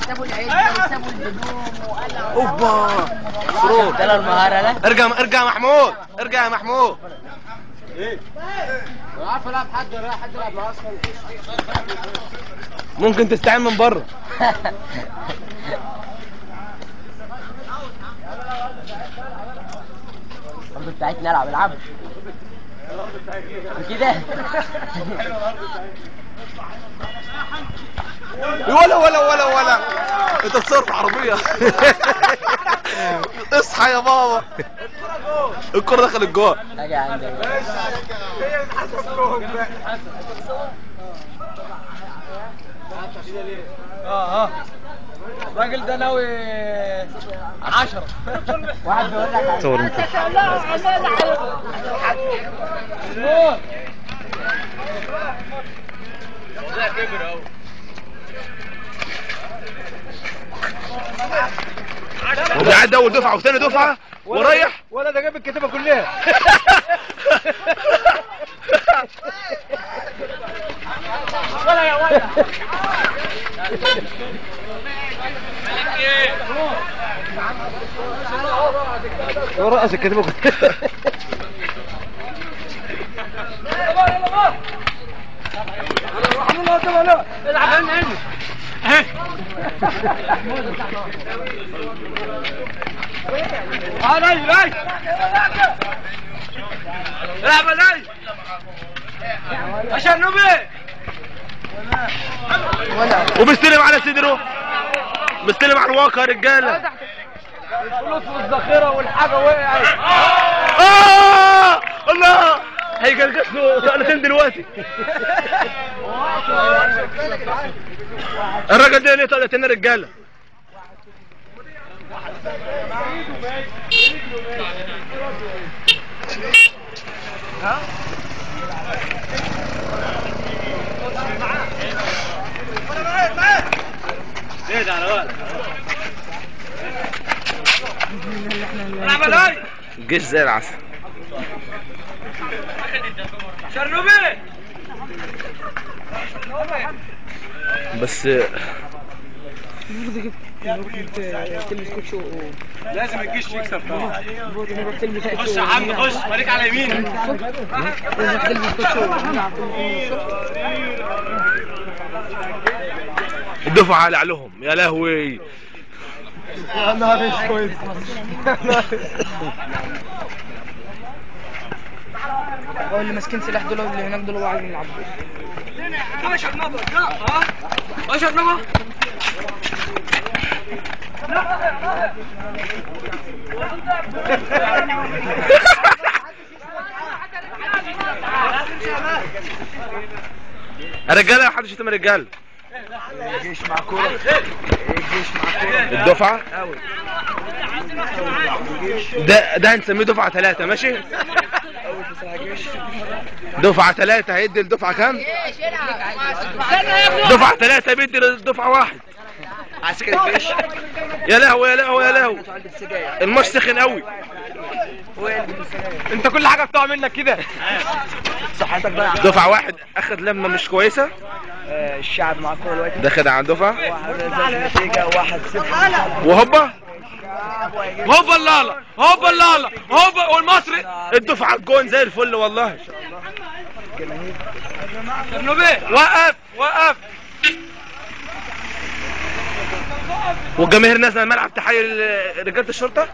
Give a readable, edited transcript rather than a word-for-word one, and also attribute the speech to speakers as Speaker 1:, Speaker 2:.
Speaker 1: سابوا العده وسابوا الهدوم وقلعوا.
Speaker 2: اوبا سرور
Speaker 1: ده المهاره ده.
Speaker 2: ارجع يا محمود، ارجع يا محمود.
Speaker 3: ايه؟ لو عارف العب حد ولا حد يلعب اصلا.
Speaker 2: ممكن تستعين من بره.
Speaker 1: الارض بتاعتنا العب كده.
Speaker 2: ولا انت تصرف عربيه. اصحى يا بابا، الكرة دخلت جوه.
Speaker 1: حاجه عندك
Speaker 3: الراجل ده ناوي 10.
Speaker 1: واحد بيقول لك
Speaker 2: صور انت.
Speaker 3: لا كبر اهو.
Speaker 2: وقاعد اول دفعه وثاني دفعه ورايح.
Speaker 3: ولا ده جاب الكتابه كلها. ولا يا ولا.
Speaker 2: ورقص الكتابه كلها.
Speaker 3: العب هنا. لي العب لي عشان نبي.
Speaker 2: وبيستلم على صدره، بيستلم على الواقع يا رجاله.
Speaker 3: الفلوس والذخيره والحاجه وقعت.
Speaker 2: الله هيجلجس له طقنتين دلوقتي. الراجل ده ليه طقنتين يا رجاله؟
Speaker 3: ايه ده على بالك؟ العب لي.
Speaker 2: الجيش زي العسل.
Speaker 3: شرنوبي.
Speaker 2: بس
Speaker 3: لازم الجيش يكسب طبعا. خش يا عم خش، خليك على يمينك.
Speaker 2: الدفعة على عليهم يا لهوي.
Speaker 3: يا نهار اسود.
Speaker 1: هو اللي ماسكين سلاح دول واللي هناك دول وقاعدين يلعبوا.
Speaker 3: اشهد نبض. اشهد نبض.
Speaker 2: الرجاله محدش يشتم الرجاله.
Speaker 3: الجيش مع كوره. الجيش مع كوره.
Speaker 2: الدفعة ده هنسميه دفعة 3 ماشي؟ دفعة 3 هيدي الدفعة كام؟ دفعة 3 بيدي الدفعة 1.
Speaker 3: عسكري الجيش.
Speaker 2: يا لهوي يا لهوي يا لهوي، الماتش سخن قوي.
Speaker 3: انت كل حاجه بتقع منك كده. صحتك بقى.
Speaker 2: دفعة 1 اخد لمة مش كويسة.
Speaker 3: الشعب مع الكوره دلوقتي.
Speaker 2: ده خد عن دفعة.
Speaker 3: النتيجه 1-0.
Speaker 2: وهوبا هوبا اللالا هوبا اللالا هوبا والمصري الدفعة الجون زي الفل والله. وقف والجماهير نازله الملعب تحيي رجاله الشرطه.